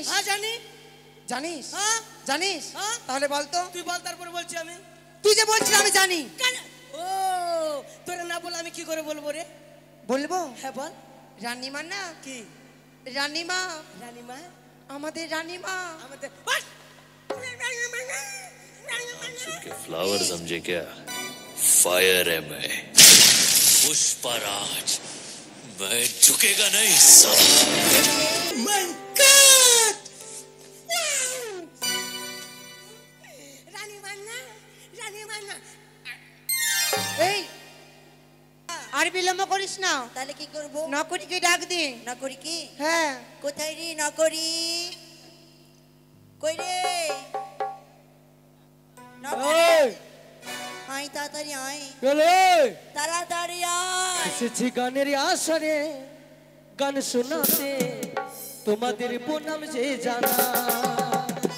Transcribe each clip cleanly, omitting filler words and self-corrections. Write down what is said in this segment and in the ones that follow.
হ্যাঁ জানি। জানিস? হ্যাঁ জানিস? হ্যাঁ। তাহলে বল তো। তুই বল, তারপরে বলছি আমি। তুই যে বলছিস আমি জানি। ও তোরা না বলে আমি কি করে বলবো রে? বলবো? হ্যাঁ বল। রানীমা না? কি রানীমা, রানীমা? আমাদের রানীমা। আমাদের मानसून के फ्लावर समझे क्या? फायर है मैं, पुष्पराज। मैं झुकेगा नहीं सब। My God! রানীমা না, রানীমা না। এই আর বিলম্ব করিস না। তাহলে কি করব? নকরিকে ডাক দে। নকরি কি? হ্যাঁ। কোথায় রে নকরি? কই রে নকরি? আয় তাড়াতাড়ি আয়, তাড়াতাড়ি আয়। এসেছি গানের আসরে গান শোনাতে, তোমাদের প্রণাম যে জানা।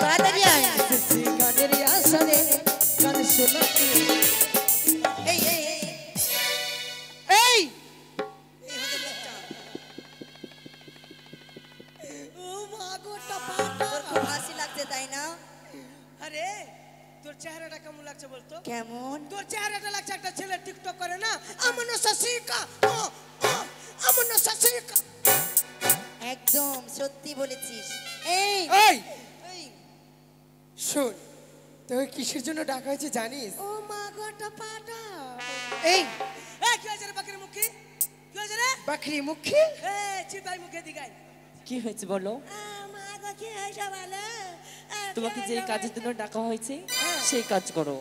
তাড়াতাড়ি আয়। এসেছি গানের আসরে গান শোনাতে। এই এই এই এই ও মা গো টাপাটা। তোর খুব হাসি লাগছে তাই না? আরে তোর চেহারাটা কেমন লাগছে বলতো? কেমন? তোর চেহারাটা লাগছে একটা ছেলে টিকটক করে না, আমন শশিকা, আমন শশিকা। একদম সত্যি বলেছিস। এই এই এই, শোন, তোকে কিসের জন্য ডাকা হয়েছে জানিস? ও মা গো টাপাটা। এই কি হয়েছে রে বাকির মুখে? কি হয়েছে রে? বাকরি মুখে। চিপাই মুখে দিগাই। কি হয়েছে বলো? মা গো কি হয়েছে বলে? তোমাকে যে কাজের জন্য ডাকা হয়েছে সেই কাজ করো,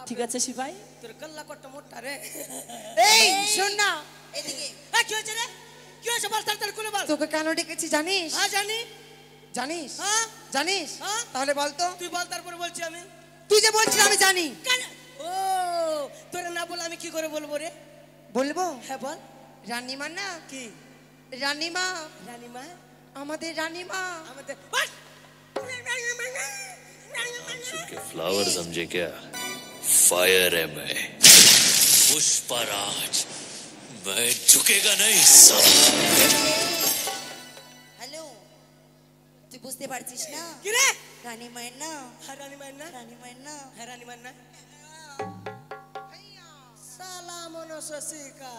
ঠিক আছে সিপাই? তোর গল্লা কত মোটা রে। এই শোন না, এদিকে কি হয়েছে রে? কি হয়েছে বল, তাড়াতাড়ি করে বল। তোকে কেন ডেকেছি জানিস? হ্যাঁ জানি। জানিস? হ্যাঁ জানিস? হ্যাঁ। তাহলে বল তো। তুই বল, তারপরে বলছি আমি। তুই যে বলছিস আমি জানি। ও তোরা না বলে আমি কি করে বলবো রে? বলবো? হ্যাঁ বল। রানীমা না? কি রানীমা, রানীমা? আমাদের রানীমা। আমাদের मानसून के फ्लावर समझे क्या? फायर है मैं, पुष्पराज। मैं झुकेगा नहीं सब। হ্যালো, তুই বুঝতে পারছিস না? কি রে? রানী মায়ের না, হ্যাঁ রানীমার না? রানী মায়ের না। হ্যাঁ রানীমার না? সালাম শশিকা।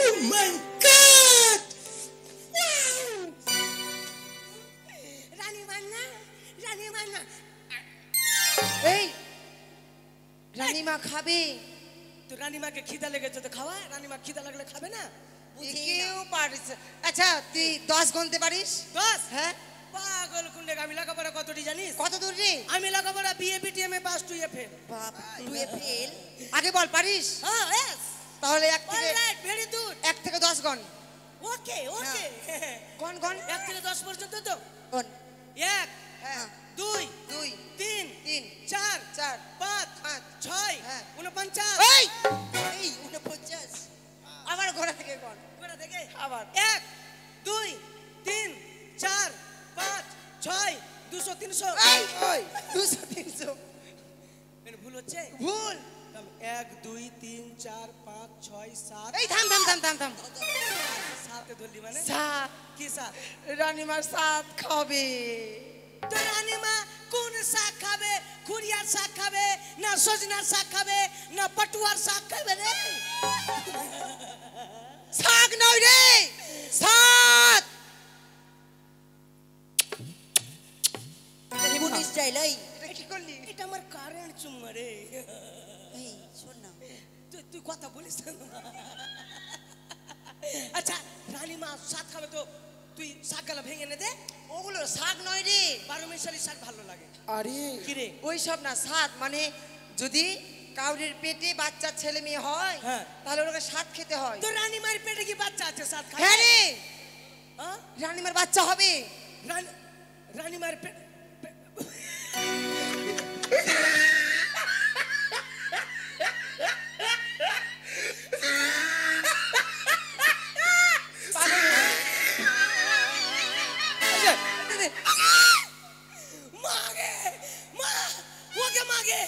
ও মাই গড! রানীমার না, রানীমার না। এই রানীমা খাবে। তো রানীমাকে খিদা লেগেছে তো খাওয়া, রানীমা খিদা লাগলে খাবে না? কেউ পারিস? আচ্ছা তুই 10 গুনতে পারিস? 10? হ্যাঁ। পাগল কুন্ডে, আমি লেখাপড়া কতটি জানিস? কত দূর রে? আমি লেখাপড়া বিএ বিটিএম এ পাস, তুই ফেল। বাপ, তুই ফেল। আগে বল পারিস? হ্যাঁ यस তাহলে 1 থেকে অলরাইট, ভেরি গুড। 1 থেকে 10 গন। ওকে ওকে। গন গন। 1 থেকে 10 পর্যন্ত তো? কোন? 1 হ্যাঁ। 2 2 3 3 4 4 5 5 6 হ্যাঁ। 49। এই এই 49। আবার ঘোড়া থেকে গন। করে দেখে আবার 1 2 3 4 5 6 200 300। এই ওই 200 300 মানে ভুল হচ্ছে? ভুল। 1 2 3 4 5 6 7। এই থাম থাম থাম থাম থাম। 7 এ ধরলি মানে? সাত। কি 7? রানীমার সাত খাবে। তো রানীমা কোন শাক খাবে? খুরিয়ার শাক খাবে না সজনার শাক খাবে না পটুয়ার শাক খাবে রে? শাক নয় রে, সাত। পুলিশ চাইল। এই এটা কি করলি? এটা আমার কারেন্ট চুম্মা রে। এই শোন না, তুই কথা বলিস না। আচ্ছা রানীমা শাক খাবে তো তুই শাকগুলো ভেঙে নে দে। ওগুলো শাক নয় রে। 12 মিশালি শাক ভালো লাগে। আরে কি রে? ওই সব না, সাত মানে যদি কাউরের পেটে বাচ্চা ছেলে মেয়ে হয় হ্যাঁ। তাহলে ওকে সাত খেতে হয়। তো রানীমার পেটে কি বাচ্চা আছে শাক খাবে? হ্যাঁ রে, হ্যাঁ? রানীমার বাচ্চা হবে। রানীমার পেট মাগে মা ওকে মাগে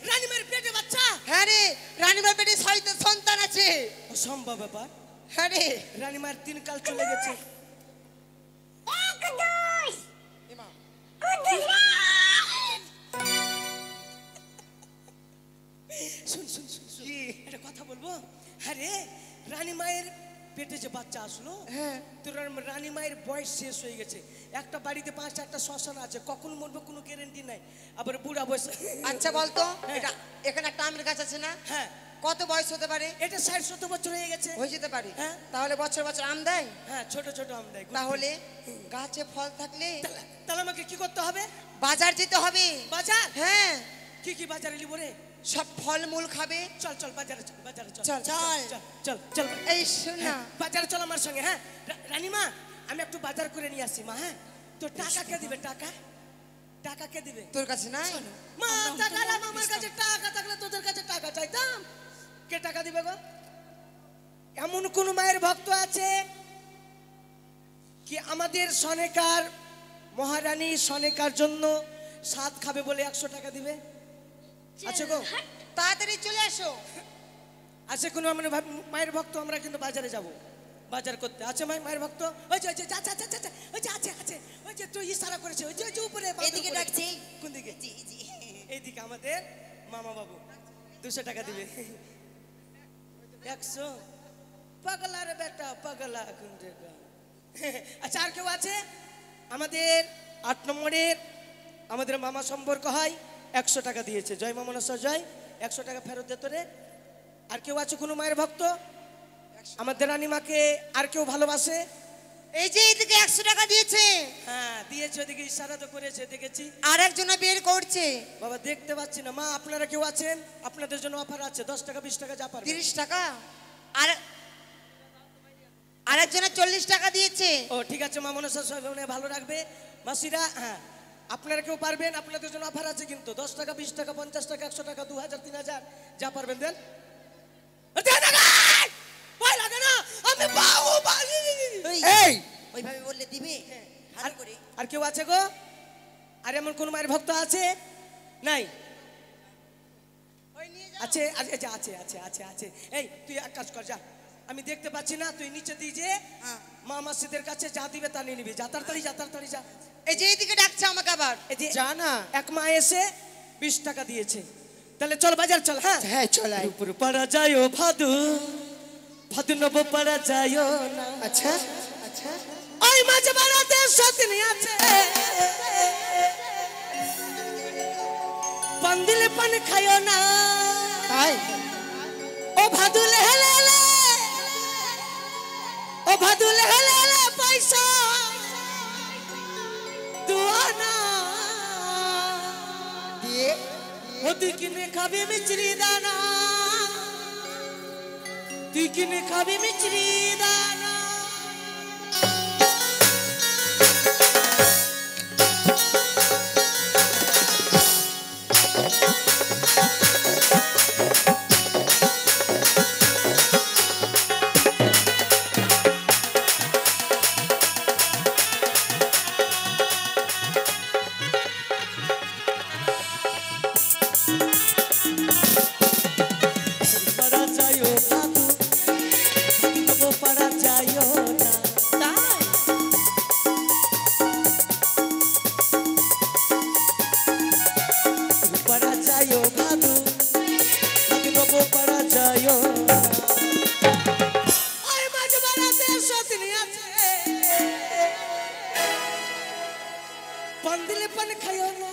রানীমার পেটে বাচ্চা। হ্যাঁ রে, রানীমার পেটে 6টা সন্তান আছে। অসম্ভব ব্যাপার। হ্যাঁ রে। রানীমার 3 কাল চলে গেছে। রানী মায়ের পেটে যে বাচ্চা আসলো, হ্যাঁ। তোর রানী মায়ের বয়স শেষ হয়ে গেছে। একটা বাড়িতে 5-4টা শ্মশান আছে, কখন মরবে কোনো গ্যারেন্টি নাই। আবার বুড়া বয়স। আচ্ছা বলতো, এটা এখানে একটা আমের গাছ আছে না? হ্যাঁ, কত বয়স হতে পারে? এটা 60-70 বছর হয়ে গেছে। হয়ে যেতে পারে। হ্যাঁ। তাহলে বছর বছর আম দেয়? হ্যাঁ, ছোট ছোট আম দেয়। তাহলে গাছে ফল থাকলে তাহলে আমাকে কি করতে হবে? বাজার যেতে হবে। বাজার? হ্যাঁ, কি কি বাজারে নিব রে? সব ফল মূল খাবে। চল চল বাজারে চল, বাজারে চল। চল, চল চল চল। এই শোন না, বাজারে চল আমার সঙ্গে। হ্যাঁ রানীমা, আমি একটু বাজার করে নিয়ে আসি মা। হ্যাঁ, তো টাকা কে দিবে? টাকা টাকা কে দিবে? তোর কাছে নাই? মা টাকা না, আমার কাছে টাকা থাকলে তোদের কাছে টাকা চাইতাম। কে টাকা দিবে গো? এমন কোন মায়ের ভক্ত আছে কি আমাদের সনেকার মহারানী সনেকার জন্য সাত খাবে বলে 100 টাকা দিবে? আছে গো? তাড়াতাড়ি চলে আসো। আছে কোনো মানে মায়ের ভক্ত? আমরা কিন্তু বাজারে যাব বাজার করতে। আছে মায়ের ভক্ত? ওই যে ওই যে আচ্ছা আচ্ছা আচ্ছা, ওই যে আছে আছে, ওই যে তুই ইশারা করেছে, ওই যে ওই যে উপরে এদিকে ডাকছি। কোন দিকে? জি জি। এইদিকে আমাদের মামা বাবু 200 টাকা দিবে। 100? পাগলা রে বেটা, পাগলা কোন জায়গা? আচ্ছা, আর কেউ আছে? আমাদের 8 নম্বরের আমাদের মামা সম্পর্ক হয়, 100 টাকা দিয়েছে। জয় মামা নসর জয়, 100 টাকা ফেরত দে তোরে। আর কেউ আছে কোনো মায়ের ভক্ত? আমাদের রানীমাকে আর কেউ ভালোবাসে? এই যে এদিকে 100 টাকা দিয়েছে। হ্যাঁ দিয়েছে, ওদিকে ইশারা তো করেছে, দেখেছি। আর একজনা বের করছে। বাবা দেখতে পাচ্ছি না। মা আপনারা কেউ আছেন? আপনাদের জন্য অফার আছে, 10 টাকা 20 টাকা যা পারবেন। 30 টাকা। আর আরেকজনা 40 টাকা দিয়েছে। ও ঠিক আছে, মা মনসা সবাই ভালো রাখবে। মাসিরা, হ্যাঁ আপনারা কেউ পারবেন? আপনাদের জন্য অফার আছে কিন্তু, 10 টাকা 20 টাকা 50 টাকা 100 টাকা 2000 3000 যা পারবেন দেন। ভয় লাগে না, আমি বাবু বাড়ি। এই ওইভাবে বললে দিবে? ভালো করে। আর কেউ আছে গো? আর এমন কোন মায়ের ভক্ত আছে? নাই? আছে আছে আছে আছে আছে আছে। এই তুই এক কাজ কর, যা, আমি দেখতে পাচ্ছি না, তুই নিচে দিয়ে যে মা মাসিদের কাছে যা দিবে তা নিয়ে নিবি। যা তাড়াতাড়ি যা, তাড়াতাড়ি যা। এই যে এইদিকে ডাকছে আমাকে আবার। এই যে জানা এক মা এসে 20 টাকা দিয়েছে। তাহলে চল বাজার চল। হ্যাঁ হ্যাঁ চলাই। উপর পাড়া যায় ভাদু, ভাদু নব পাড়া যায় না। আচ্ছা আচ্ছা, ওই মাঝ বাড়াতে সতনি আছে, পান দিলে পান খাইও না। তাই ও ভাদু লেহেলে, ও ভাদু লেহেলে পয়সা দুয়ানা দিয়ে ও তুই কিনে খাবি মিচড়ি দানা, তুই কিনে খাবি মিচড়ি দানা। পাড়া যায় ভাদু, নব পাড়া যায় না। তাই পাড়া যায় ভাদু, নব পাড়া যায় না। ওই মাঝ বাড়াতে সতনি আছে, পান দিলে পান খাইও না।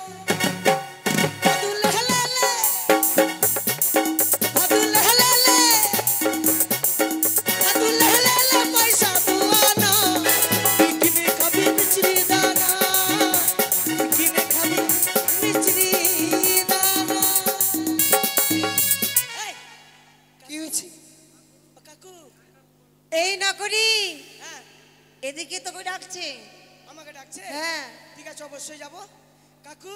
ভাদু লেহেলে, ভাদু লেহেলে, ভাদু লেহেলে পয়সা দুয়ানা, তুই কিনে খাবি মিচড়ি দানা, তুই কিনে খাবি মিচড়ি দানা। এই কি হয়েছে? ও কাকু, এই নকরি, হ্যাঁ এদিকে তোকে ডাকছে। আমাকে ডাকছে? হ্যাঁ। ঠিক আছে, অবশ্যই যাব। কাকু,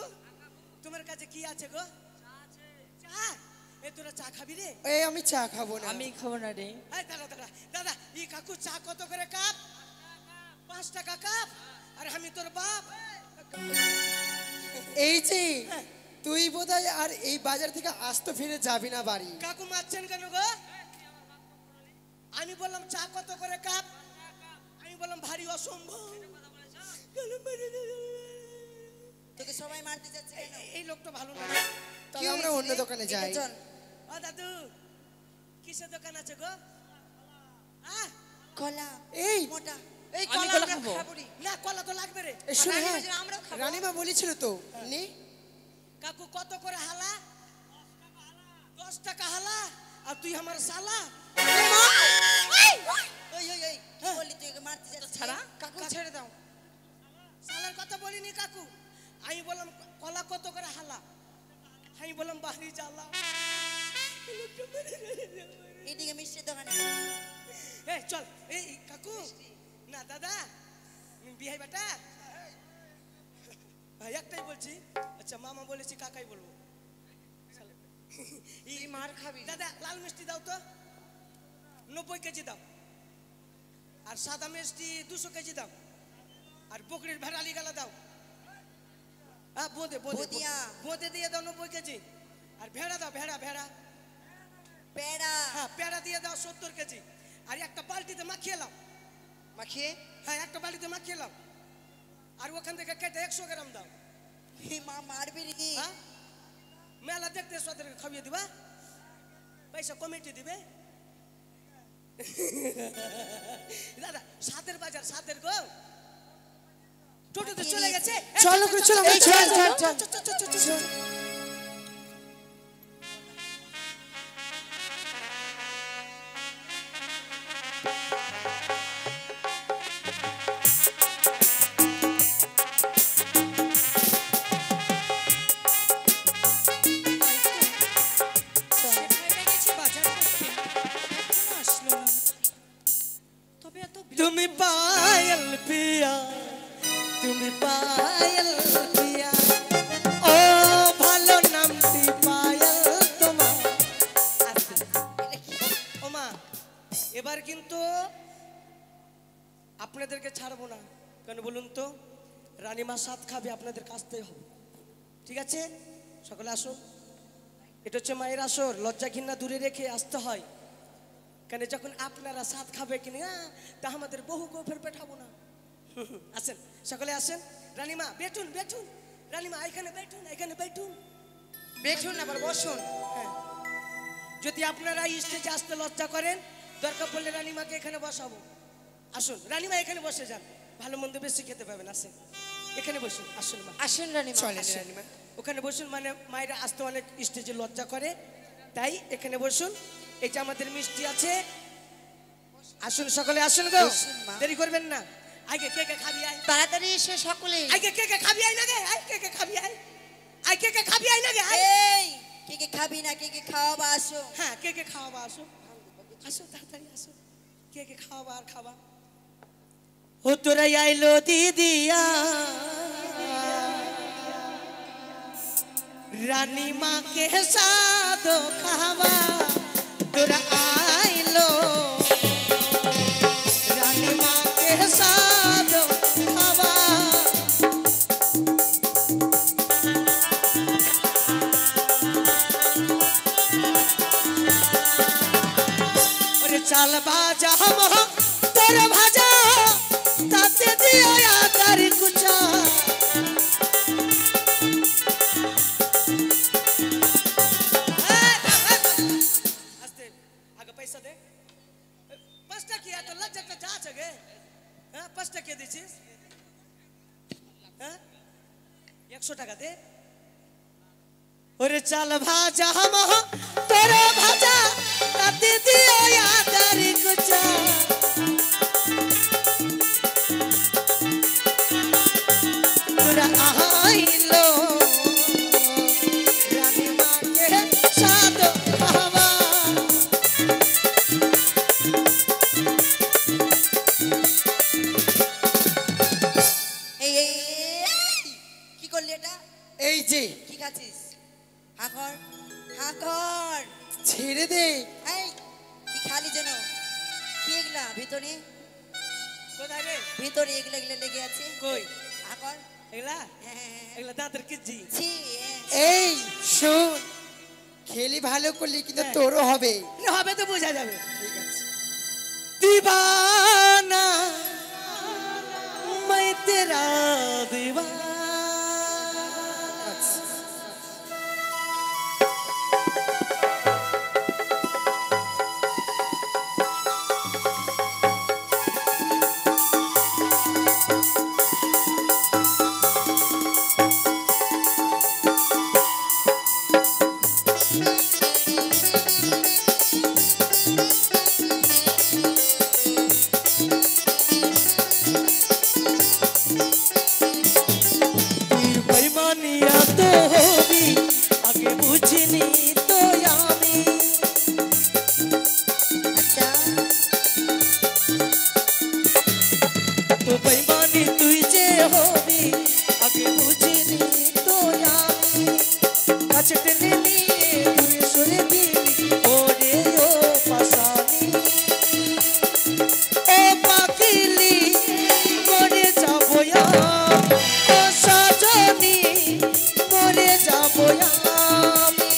তোমার কাছে কি আছে গো? চা? এ তোরা চা খাবি রে? এই আমি চা খাবো না। আমি খাবো না রে। এই দাদা দাদা দাদা, এই কাকু চা কত করে কাপ? 5 টাকা কাপ। আর আমি তোর বাপ। এই যে তুই বোধহয় আর এই বাজার থেকে আসতে ফিরে যাবি না বাড়ি। কাকু মারছেন কেন গো? আমি বললাম চা কত করে কাপ? আমি বললাম ভারী অসম্ভব। তোকে সবাই মারতে যাচ্ছে কেন? এই লোকটা ভালো না। তাহলে আমরা অন্য দোকানে যাই। চল। ও দাদু, কিসের দোকান আছে গো? আহ, কলা এই মোটা এই আমি কলা কলা আমরা খাবো। খাবো রে। না কলা তো লাগবে রে। এ শোন, রানীমা হ্যাঁ, যে আমরাও খাবো। রানীমা বলেছিল তো নে। কাকু কত করে হালা? 10 টাকা হালা। আর তুই আমার সালা। ওই ওই ওই কি বললি তুই একে মারতে যাচ্ছিস? ছাড়া কাকু ছেড়ে দাও। সালার কথা বলিনি কাকু। আমি বললাম কলা কত করে হালা? আমি বললাম বাড়ি জ্বালা। এদিকে মিষ্টির দোকানে এই চল এই কাকু না দাদা বিহাই বেটা একটাই বলছি। আচ্ছা মামা বলেছি কাকাই বলবো। তুই মার খাবি। দাদা লাল মিষ্টি দাও তো 90 কেজি দাও। আর সাদা মিষ্টি 200 কেজি দাও। আর বকরির ভেড়ালি গালা দাও। হ্যাঁ বোঁদে বোঁদে বুদিয়া। বোঁদে দিয়ে দাও 90 কেজি। আর ভেড়া দাও ভেড়া ভেড়া। পেড়া হ্যাঁ পেড়া দিয়ে দাও 70 কেজি। আর একটা বালতিতে মাখিয়ে নাও। মাখিয়ে হ্যাঁ একটা বালতিতে মাখিয়ে নাও। আর ওখান থেকে কেটে 100 গ্রাম দাও। হে মা মারবি রে হ্যাঁ মেলা দেখতে সাদেরকে খাইয়ে দিবা। পয়সা কমিটি দিবে। দাদা সাদের বাজার সাদের গো টোটোতে চলে গেছে। চলো করে চলো, এই চল চল চল চল। তুমি পায়েল পিয়া তুমি পায়েল পিয়া ও ভালো নামটি পায়েল তোমার। ও মা এবার কিন্তু আপনাদেরকে ছাড়বো না। কেন বলুন তো? রানীমা সাত খাবে, আপনাদের কাছতেই হবে। ঠিক আছে সকলে আসুন। এটা হচ্ছে মায়ের আসর। লজ্জা ঘৃণা দূরে রেখে আসতে হয়। কেন যখন আপনারা সাত খাবে কিনা তা আমাদের বহু গোফের পেঠাবো না। আসেন সকলে আসেন। রানীমা বেঠুন বেঠুন। রানীমা এখানে বেঠুন এখানে বেঠুন। বেঠুন আবার বসুন। হ্যাঁ যদি আপনারা স্টেজে আসতে লজ্জা করেন দরকার পড়লে রানীমাকে এখানে বসাবো। আসুন রানীমা এখানে বসে যান, ভালো মন্দ বেশি খেতে পাবেন। আসেন এখানে বসুন। আসুন মা আসুন রানীমা চলেন আসুন। রানীমা। ওখানে বসুন। মানে মায়েরা আসতে অনেক স্টেজে লজ্জা করে, তাই এখানে বসুন। এই যে আমাদের মিষ্টি আছে। আসুন সকলে আসুন গো, বসুন মা। দেরি করবেন না। আগে কে কে খাবি আয়। তাড়াতাড়ি এসে সকলে আগে কে কে খাবি আয় না গে। আয় কে কে খাবি আয়। আয় কে কে খাবি আয় না গে। আয়। এই কে কে খাবি না কে কে খাওয়াবা আসো হ্যাঁ কে কে খাওয়াবা আসো। আসো তাড়াতাড়ি আসো। কে কে খাওয়াবা আর খাবা। ও তোরাই আইলো দিদিয়া রানী মাকে সাদো খাওয়া। তোরা আইলো রানী মাকে সাদো খাওয়া। ওরে চাল বাজা মোহ তোর ভাজা তাতে দিও আদার কুচা। আস্তে আগে পয়সা দে। 5 টাকা কি এত লজ্জাটা যা আছে গে। হ্যাঁ 5 টাকা কে দিছিস? হ্যাঁ 100 টাকা দে। ওরে চাল ভাজা মোহ তোর ভাজা তাতে দিও আদার কুচা। তোরা আইলো রানী মাকে সাদো খাওয়া। এই এই এই, কি করলি এটা এই যে কি খাচ্ছিস হাকর হাকর ছেড়ে দে। এই কি খালি যেন কি এগুলা ভিতরে কোথায় রে? ভিতরে এগুলা এগুলা লেগে আছে কই হাকর এগুলা? হ্যাঁ, হ্যাঁ, হ্যাঁ। এগুলা দাঁতের কিজি। ছি এই শোন, খেলি ভালো করলি কিন্তু হ্যাঁ। তোরও হবে। হবে তো বোঝা যাবে। ঠিক আছে। दीवाना मैं तेरा दीवाना। কাছে টেনে নিয়ে দূরে সরে দিলি ওরে ও পাশানি ও পাখিলি মরে যাবো আমি ও সজনী মরে যাবো আমি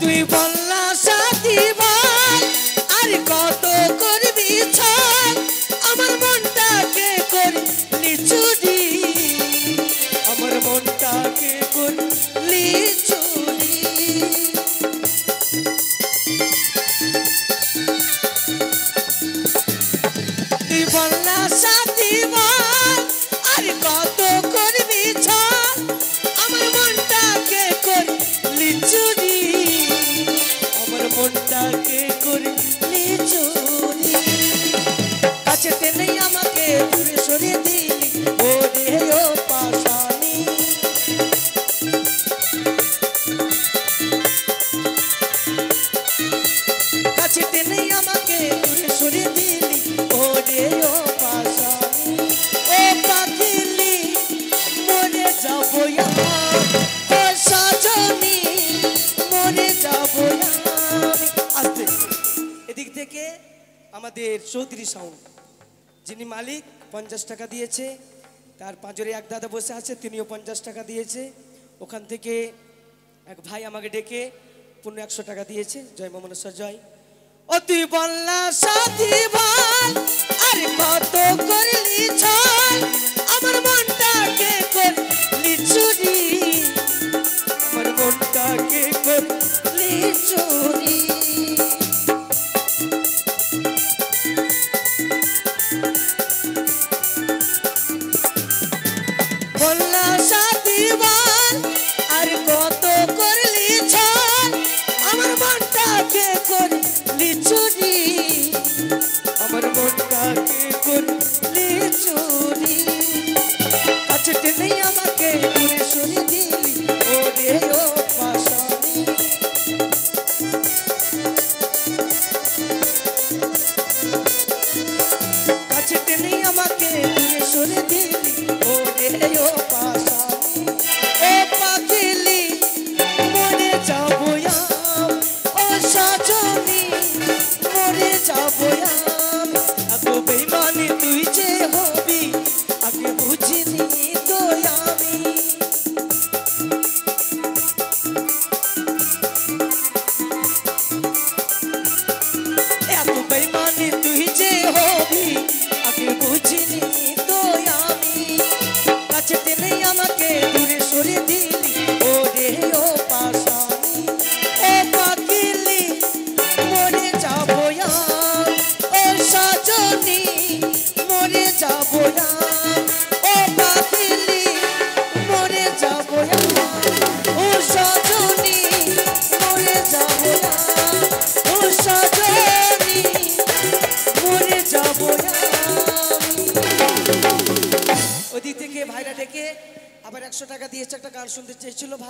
তুই বললা সাথী বল আর কত করবি ছাড় আমার মনটাকে করলি চুরি আমার মনটাকে করলি চুরি তুই বললা সাথী বল আর কত করবি ছাড় আমার মনটাকে করলি চুরি আমার মনটাকে করলি চুরি কাছে টেনে আমাকে দূরে সরিয়ে দিলি ও রে ও পাশানি কাছে টেনে আমাকে দূরে সরিয়ে দিলি ও রে ও পাশানি ও পাখিলি মরে যাবো আমি ও সজনী মরে যাবো আমি আস্তে এদিক থেকে আমাদের চৌধুরী সাউন্ড যিনি মালিক 50 টাকা দিয়েছে তার পাঁজরে এক দাদা বসে আছে তিনিও 50 টাকা দিয়েছে ওখান থেকে এক ভাই আমাকে ডেকে পূর্ণ 100 টাকা দিয়েছে জয় মমনেশ্বর জয় ও তুই বললা সাথী বল আর কত করলি ছাড় আমার মনটাকে করলি চুরি আমার মনটাকে করলি চুরি বললা সাথী বল আর কত করলি ছাড় আমার মনটাকে করলি চুরি আমার মনটাকে করলি চুরি কাছে টেনে আমাকে দূরে সরিয়ে দিলি ও রে ও পাশানি কাছে টেনে আমাকে দূরে সরিয়ে দিলি ও রে ও পাশানি ও পাখিলি মরে যাবো আমি ও সজনী মরে যাবো আমি এত বেইমানি তুই যে হবি আগে বুঝিনি তো আমি এত বেইমানি তুই যে হবি আগে বুঝিনি তো আমি কাছে টেনে আমাকে দূরে সরিয়ে দিলি ও রে ও পাশানি ও পাখিলি মরে যাবো আমি ও সজনী মরে যাবো আমি ও পাখিলি মরে যাবো আমি ও সজনী মরে যাবো আমি ও সজনী মরে যাবো আমি ওদিক থেকে ভাইরা ডেকে আবার 100 টাকা দিয়েছে একটা গান শুনতে চেয়েছিল ভাই